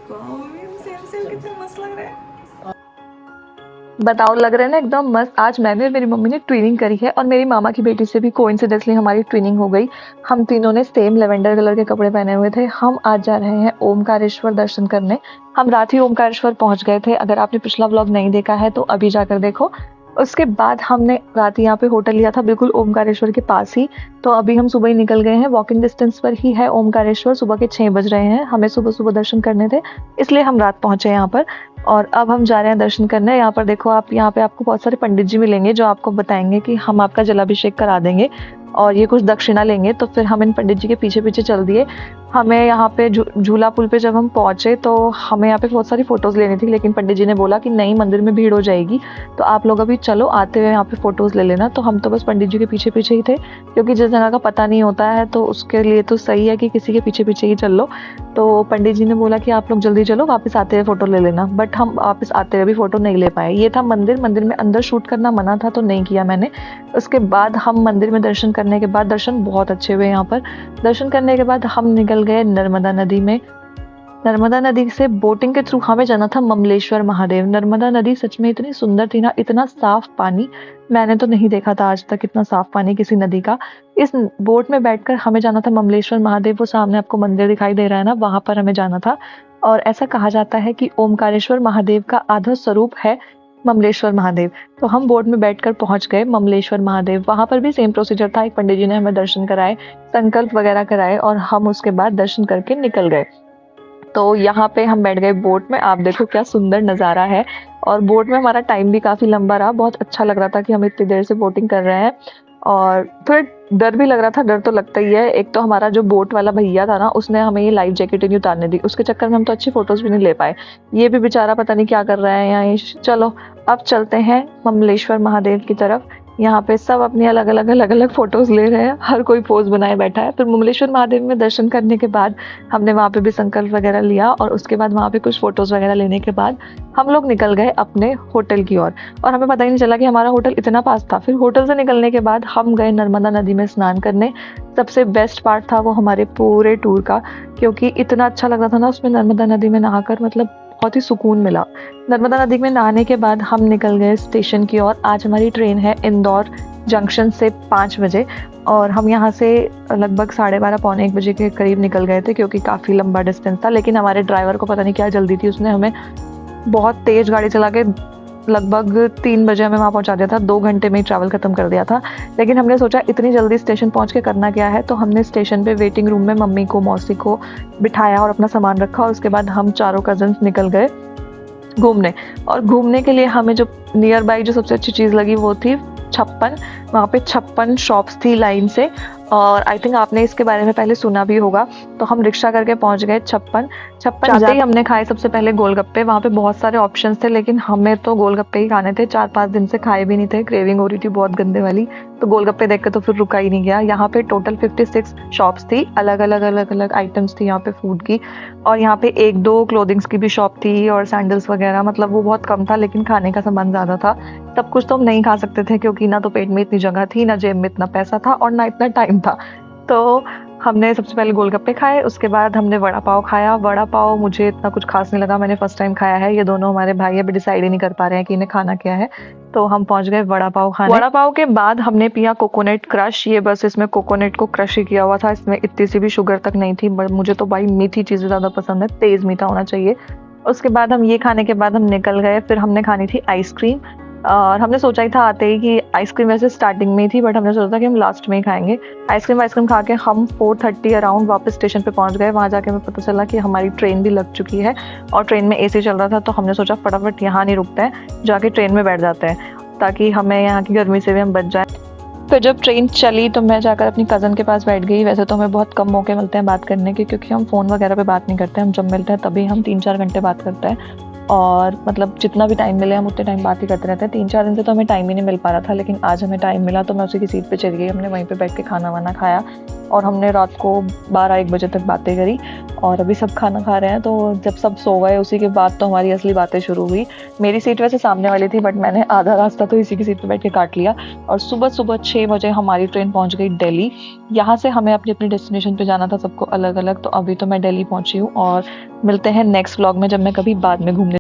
Same same कितने मस्त लग रहे हैं। बताओ, लग रहा है ना एकदम मस्त। आज मैंने और मेरी मम्मी ने ट्विनिंग करी है और मेरी मामा की बेटी से भी कोइंसिडेंटली हमारी ट्विनिंग हो गई। हम तीनों ने सेम लेवेंडर कलर के कपड़े पहने हुए थे। हम आज जा रहे हैं ओमकारेश्वर दर्शन करने। हम रात ही ओमकारेश्वर पहुंच गए थे। अगर आपने पिछला व्लॉग नहीं देखा है तो अभी जाकर देखो। उसके बाद हमने रात यहाँ पे होटल लिया था बिल्कुल ओमकारेश्वर के पास ही। तो अभी हम सुबह ही निकल गए हैं। वॉकिंग डिस्टेंस पर ही है ओमकारेश्वर। सुबह के 6 बज रहे हैं। हमें सुबह सुबह दर्शन करने थे, इसलिए हम रात पहुंचे यहाँ पर। और अब हम जा रहे हैं दर्शन करने। यहाँ पर देखो आप, यहाँ पे आपको बहुत सारे पंडित जी मिलेंगे जो आपको बताएंगे कि हम आपका जलाभिषेक करा देंगे और ये कुछ दक्षिणा लेंगे। तो फिर हम इन पंडित जी के पीछे पीछे चल दिए। हमें यहाँ पे झूला पुल पे जब हम पहुंचे तो हमें यहाँ पे बहुत सारी फोटोज लेनी थी, लेकिन पंडित जी ने बोला कि नहीं, मंदिर में भीड़ हो जाएगी, तो आप लोग अभी चलो, आते हुए यहाँ पे फोटोज ले लेना। तो हम तो बस पंडित जी के पीछे पीछे ही थे, क्योंकि जिस जगह का पता नहीं होता है तो उसके लिए तो सही है कि किसी के पीछे पीछे ही चल लो। तो पंडित जी ने बोला कि आप लोग जल्दी चलो, वापस आते हुए फोटो ले लेना। बट हम वापस आते हुए भी फोटो नहीं ले पाए। ये था मंदिर में अंदर शूट करना मना था, तो नहीं किया मैंने। उसके बाद हम मंदिर में दर्शन करने के बाद, दर्शन बहुत अच्छे हुए यहाँ पर। दर्शन करने के बाद हम निकल गए नर्मदा नदी में। नर्मदा नदी से बोटिंग के थ्रू हमें जाना था ममलेश्वर महादेव। नर्मदा नदी सच में इतनी सुंदर थी ना, इतना साफ पानी मैंने तो नहीं देखा था आज तक, इतना साफ पानी किसी नदी का। इस बोट में बैठकर हमें जाना था ममलेश्वर महादेव। वो सामने आपको मंदिर दिखाई दे रहा है ना, वहां पर हमें जाना था। और ऐसा कहा जाता है कि ओमकारेश्वर महादेव का आधा स्वरूप है ममलेश्वर महादेव। तो हम बोट में बैठकर पहुंच गए ममलेश्वर महादेव। वहां पर भी सेम प्रोसीजर था। एक पंडित जी ने हमें दर्शन कराए, संकल्प वगैरह कराए और हम उसके बाद दर्शन करके निकल गए। तो यहाँ पे हम बैठ गए बोट में। आप देखो क्या सुंदर नज़ारा है। और बोट में हमारा टाइम भी काफ़ी लंबा रहा। बहुत अच्छा लग रहा था कि हम इतनी देर से बोटिंग कर रहे हैं। और थोड़ा डर भी लग रहा था, डर तो लगता ही है। एक तो हमारा जो बोट वाला भैया था ना, उसने हमें ये लाइफ जैकेट नहीं उतारने दी। उसके चक्कर में हम तो अच्छी फोटोज भी नहीं ले पाए। ये भी बेचारा पता नहीं क्या कर रहा है यहाँ। चलो अब चलते हैं ममलेश्वर महादेव की तरफ। यहाँ पे सब अपनी अलग अलग फोटोज ले रहे हैं, हर कोई पोज बनाए बैठा है। फिर ममलेश्वर महादेव में दर्शन करने के बाद हमने वहाँ पे भी संकल्प वगैरह लिया और उसके बाद वहाँ पे कुछ फोटोज वगैरह लेने के बाद हम लोग निकल गए अपने होटल की ओर। और हमें पता ही नहीं चला कि हमारा होटल इतना पास था। फिर होटल से निकलने के बाद हम गए नर्मदा नदी में स्नान करने। सबसे बेस्ट पार्ट था वो हमारे पूरे टूर का, क्योंकि इतना अच्छा लग रहा था ना उसमें नर्मदा नदी में नहाकर, मतलब बहुत ही सुकून मिला। नर्मदा नदी में नहाने के बाद हम निकल गए स्टेशन की ओर। आज हमारी ट्रेन है इंदौर जंक्शन से 5 बजे और हम यहाँ से लगभग 12:30 पौने 1 बजे के करीब निकल गए थे, क्योंकि काफ़ी लंबा डिस्टेंस था। लेकिन हमारे ड्राइवर को पता नहीं क्या जल्दी थी, उसने हमें बहुत तेज़ गाड़ी चला के लगभग 3 बजे हमें वहाँ पहुँचा दिया था। 2 घंटे में ही ट्रैवल खत्म कर दिया था। लेकिन हमने सोचा इतनी जल्दी स्टेशन पहुँच के करना क्या है, तो हमने स्टेशन पे वेटिंग रूम में मम्मी को, मौसी को बिठाया और अपना सामान रखा। और उसके बाद हम चारों कजन्स निकल गए घूमने। और घूमने के लिए हमें जो नियर बाई जो सबसे अच्छी चीज़ लगी वो थी 56। वहाँ पे 56 शॉप्स थी लाइन से। और आई थिंक आपने इसके बारे में पहले सुना भी होगा। तो हम रिक्शा करके पहुँच गए 56 जाते ही हमने खाए सबसे पहले गोलगप्पे। वहाँ पे बहुत सारे ऑप्शंस थे, लेकिन हमें तो गोलगप्पे ही खाने थे। 4-5 दिन से खाए भी नहीं थे, क्रेविंग हो रही थी बहुत गंदे वाली। तो गोलगप्पे देख के तो फिर रुका ही नहीं गया। यहाँ पे टोटल 56 शॉप्स थी, अलग अलग आइटम्स थी यहाँ पे फूड की। और यहाँ पे 1-2 क्लोथिंग्स की भी शॉप थी और सैंडल्स वगैरह। मतलब वो बहुत कम था, लेकिन खाने का सामान ज़्यादा था। सब कुछ तो हम नहीं खा सकते थे, क्योंकि ना तो पेट में इतनी जगह थी, ना जेब में इतना पैसा था और ना इतना टाइम था। तो हमने सबसे पहले गोलगप्पे खाए, उसके बाद हमने वड़ा पाव खाया। वड़ा पाव मुझे इतना कुछ खास नहीं लगा, मैंने फर्स्ट टाइम खाया है। ये दोनों हमारे भाई अभी डिसाइड ही नहीं कर पा रहे हैं कि इन्हें खाना क्या है। तो हम पहुंच गए वड़ा पाव खाने। वड़ा पाव के बाद हमने पिया कोकोनट क्रश। ये बस इसमें कोकोनट को क्रश ही किया हुआ था, इसमें इतनी सी भी शुगर तक नहीं थी। बट मुझे तो भाई मीठी चीज़ें ज़्यादा पसंद है, तेज़ मीठा होना चाहिए। उसके बाद हम ये खाने के बाद हम निकल गए। फिर हमने खानी थी आइसक्रीम। और हमने सोचा ही था आते ही कि आइसक्रीम वैसे स्टार्टिंग में ही थी, बट हमने सोचा था कि हम लास्ट में ही खाएंगे। आइसक्रीम खा के हम 4:30 अराउंड वापस स्टेशन पे पहुंच गए। वहाँ जाके हमें पता चला कि हमारी ट्रेन भी लग चुकी है और ट्रेन में एसी चल रहा था। तो हमने सोचा फटाफट यहाँ नहीं रुकते हैं, जाके ट्रेन में बैठ जाते हैं, ताकि हमें यहाँ की गर्मी से भी हम बच जाए। फिर जब ट्रेन चली तो मैं जाकर अपनी कज़न के पास बैठ गई। वैसे तो हमें बहुत कम मौके मिलते हैं बात करने के, क्योंकि हम फ़ोन वगैरह पे बात नहीं करते। हम जब मिलते हैं तभी हम 3-4 घंटे बात करते हैं। और मतलब जितना भी टाइम मिले हम उतने टाइम बात ही करते रहते हैं। 3-4 दिन से तो हमें टाइम ही नहीं मिल पा रहा था, लेकिन आज हमें टाइम मिला तो मैं उसी की सीट पे चली गई। हमने वहीं पे बैठ के खाना वाना खाया और हमने रात को 12-1 बजे तक बातें करी। और अभी सब खाना खा रहे हैं। तो जब सब सो गए उसी के बाद तो हमारी असली बातें शुरू हुई। मेरी सीट वैसे सामने वाली थी, बट मैंने आधा रास्ता तो इसी की सीट पे बैठ के काट लिया। और सुबह 6 बजे हमारी ट्रेन पहुंच गई दिल्ली। यहाँ से हमें अपनी अपनी डेस्टिनेशन पे जाना था सबको अलग अलग। तो अभी तो मैं दिल्ली पहुंची हूँ और मिलते हैं नेक्स्ट व्लॉग में जब मैं कभी बाद में घूमने